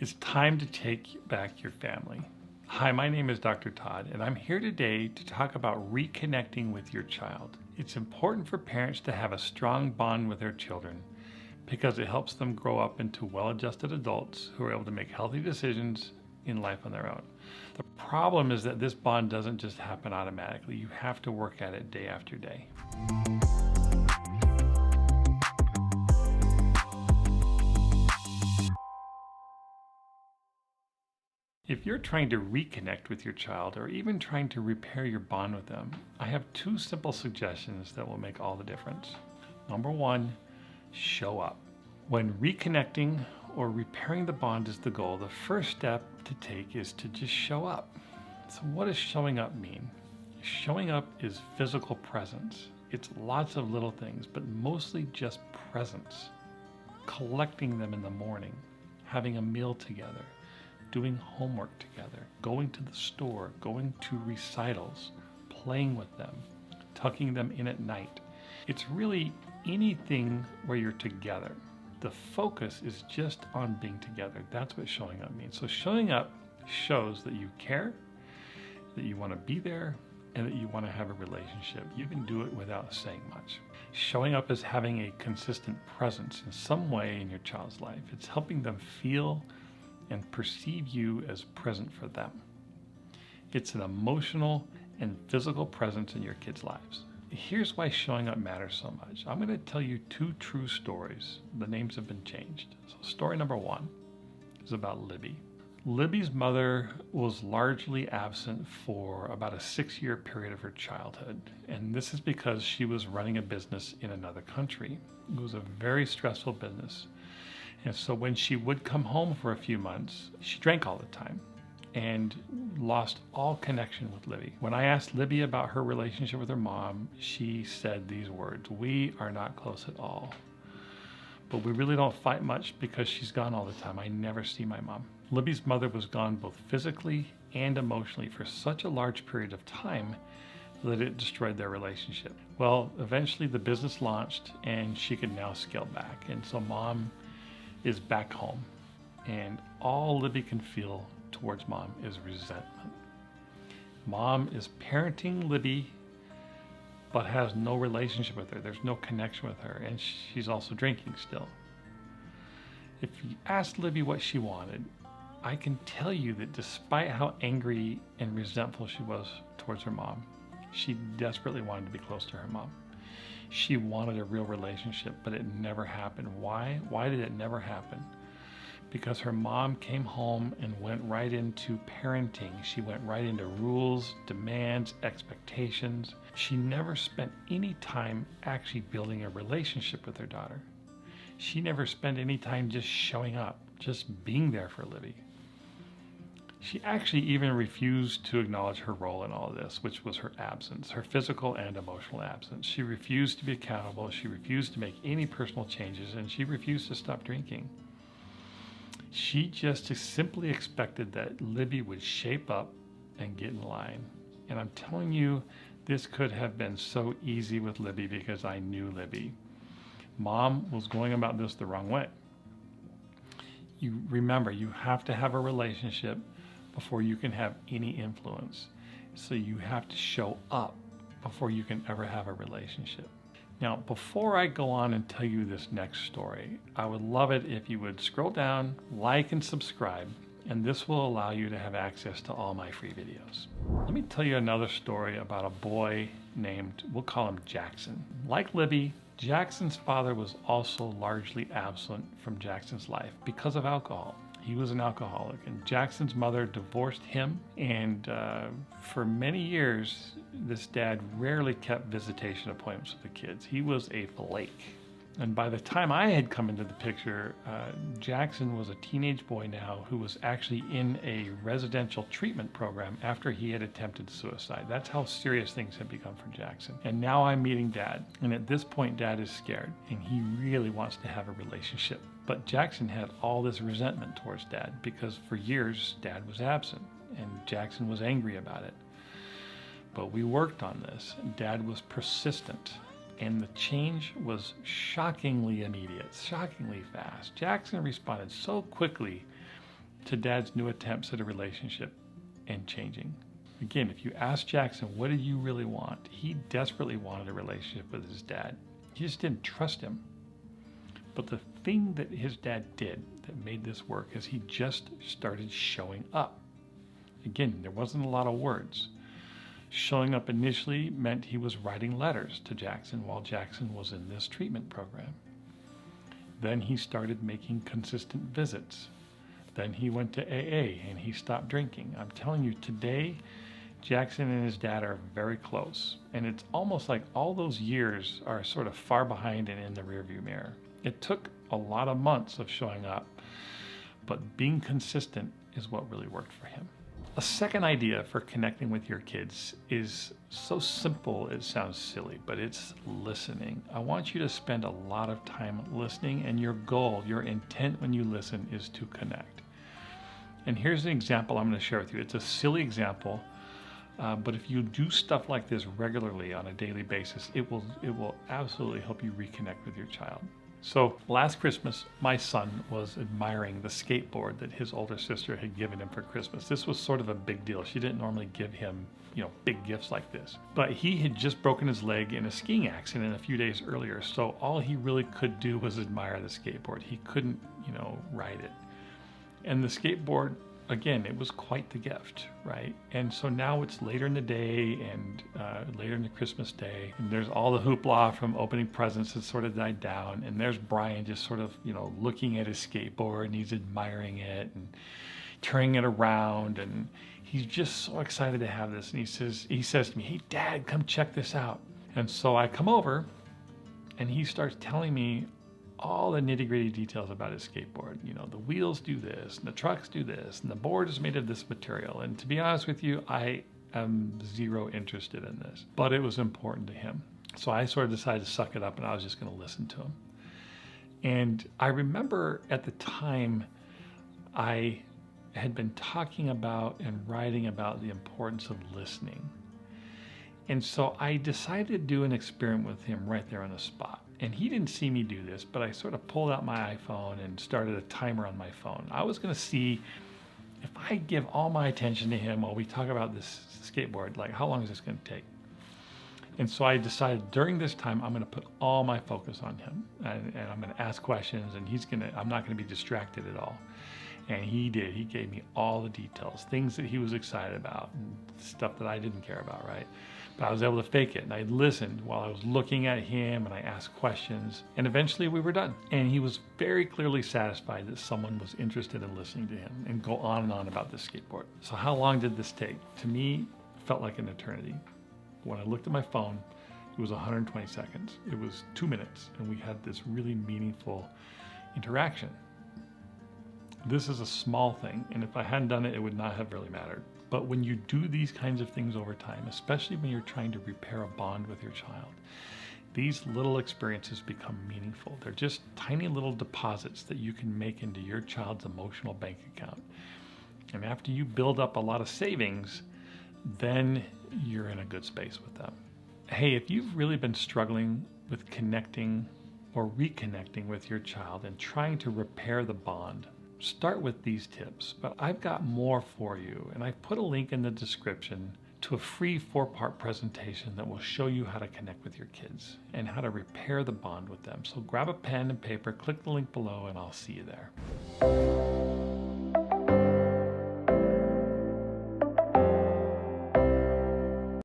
It's time to take back your family. Hi, my name is Dr. Todd, and I'm here today to talk about reconnecting with your child. It's important for parents to have a strong bond with their children because it helps them grow up into well-adjusted adults who are able to make healthy decisions in life on their own. The problem is that this bond doesn't just happen automatically. You have to work at it day after day. If you're trying to reconnect with your child or even trying to repair your bond with them, I have two simple suggestions that will make all the difference. Number one, show up. When reconnecting or repairing the bond is the goal, the first step to take is to just show up. So what does showing up mean? Showing up is physical presence. It's lots of little things, but mostly just presence. Collecting them in the morning, having a meal together, doing homework together, going to the store, going to recitals, playing with them, tucking them in at night. It's really anything where you're together. The focus is just on being together. That's what showing up means. So showing up shows that you care, that you want to be there, and that you want to have a relationship. You can do it without saying much. Showing up is having a consistent presence in some way in your child's life. It's helping them feel and perceive you as present for them. It's an emotional and physical presence in your kids' lives. Here's why showing up matters so much. I'm going to tell you two true stories. The names have been changed. So story number one is about Libby. Libby's mother was largely absent for about a 6-year period of her childhood. And this is because she was running a business in another country. It was a very stressful business. And so when she would come home for a few months, she drank all the time and lost all connection with Libby. When I asked Libby about her relationship with her mom, she said these words: "We are not close at all. But we really don't fight much because she's gone all the time. I never see my mom." Libby's mother was gone both physically and emotionally for such a large period of time that it destroyed their relationship. Well, eventually the business launched and she could now scale back. And so mom is back home, and all Libby can feel towards mom is resentment. Mom is parenting Libby, but has no relationship with her. There's no connection with her, and she's also drinking still. If you asked Libby what she wanted, I can tell you that despite how angry and resentful she was towards her mom, she desperately wanted to be close to her mom. She wanted a real relationship, but it never happened. Why? Why did it never happen? Because her mom came home and went right into parenting. She went right into rules, demands, expectations. She never spent any time actually building a relationship with her daughter. She never spent any time just showing up, just being there for Libby. She actually even refused to acknowledge her role in all of this, which was her absence, her physical and emotional absence. She refused to be accountable. She refused to make any personal changes, and she refused to stop drinking. She just simply expected that Libby would shape up and get in line. And I'm telling you, this could have been so easy with Libby because I knew Libby. Mom was going about this the wrong way. You remember, you have to have a relationship before you can have any influence. So you have to show up before you can ever have a relationship. Now, before I go on and tell you this next story, I would love it if you would scroll down, like, and subscribe, and this will allow you to have access to all my free videos. Let me tell you another story about a boy named, we'll call him Jackson. Like Libby, Jackson's father was also largely absent from Jackson's life because of alcohol. He was an alcoholic, and Jackson's mother divorced him, and for many years, this dad rarely kept visitation appointments with the kids. He was a flake. And by the time I had come into the picture, Jackson was a teenage boy now who was actually in a residential treatment program after he had attempted suicide. That's how serious things had become for Jackson. And now I'm meeting Dad. And at this point, Dad is scared, and he really wants to have a relationship. But Jackson had all this resentment towards Dad because for years, Dad was absent, and Jackson was angry about it. But we worked on this. Dad was persistent. And the change was shockingly immediate, shockingly fast. Jackson responded so quickly to Dad's new attempts at a relationship and changing. Again, if you ask Jackson, what did you really want? He desperately wanted a relationship with his dad. He just didn't trust him. But the thing that his dad did that made this work is he just started showing up. Again, there wasn't a lot of words. Showing up initially meant he was writing letters to Jackson while Jackson was in this treatment program. Then he started making consistent visits. Then he went to AA and he stopped drinking. I'm telling you, today, Jackson and his dad are very close. And it's almost like all those years are sort of far behind and in the rearview mirror. It took a lot of months of showing up, but being consistent is what really worked for him. A second idea for connecting with your kids is so simple it sounds silly, but it's listening. I want you to spend a lot of time listening, and your goal, your intent when you listen is to connect. And here's an example I'm going to share with you. It's a silly example, but if you do stuff like this regularly on a daily basis, it will absolutely help you reconnect with your child. So last Christmas, my son was admiring the skateboard that his older sister had given him for Christmas. This was sort of a big deal. She didn't normally give him, big gifts like this. But he had just broken his leg in a skiing accident a few days earlier. So all he really could do was admire the skateboard. He couldn't, ride it. And the skateboard, again, it was quite the gift, right? And so now it's later in the day and later in the Christmas day, and there's all the hoopla from opening presents that sort of died down. And there's Brian just sort of, looking at his skateboard, and he's admiring it and turning it around. And he's just so excited to have this. And he says to me, "Hey, Dad, come check this out." And so I come over, and he starts telling me all the nitty-gritty details about his skateboard. The wheels do this, and the trucks do this, and the board is made of this material. And to be honest with you, I am zero interested in this, but it was important to him. So I sort of decided to suck it up, and I was just going to listen to him. And I remember at the time, I had been talking about and writing about the importance of listening. And so I decided to do an experiment with him right there on the spot. And he didn't see me do this, but I sort of pulled out my iPhone and started a timer on my phone. I was going to see if I give all my attention to him while we talk about this skateboard, like how long is this going to take? And so I decided during this time, I'm going to put all my focus on him, and I'm going to ask questions, and I'm not going to be distracted at all. And he did. He gave me all the details, things that he was excited about, and stuff that I didn't care about, right? But I was able to fake it, and I listened while I was looking at him, and I asked questions, and eventually we were done. And he was very clearly satisfied that someone was interested in listening to him, and go on and on about this skateboard. So how long did this take? To me, it felt like an eternity. When I looked at my phone, it was 120 seconds. It was 2 minutes, and we had this really meaningful interaction. This is a small thing, and if I hadn't done it, it would not have really mattered. But when you do these kinds of things over time, especially when you're trying to repair a bond with your child, these little experiences become meaningful. They're just tiny little deposits that you can make into your child's emotional bank account. And after you build up a lot of savings, then you're in a good space with them. Hey, if you've really been struggling with connecting or reconnecting with your child and trying to repair the bond, start with these tips, but I've got more for you, and I've put a link in the description to a free 4-part presentation that will show you how to connect with your kids and how to repair the bond with them. So grab a pen and paper, click the link below, and I'll see you there.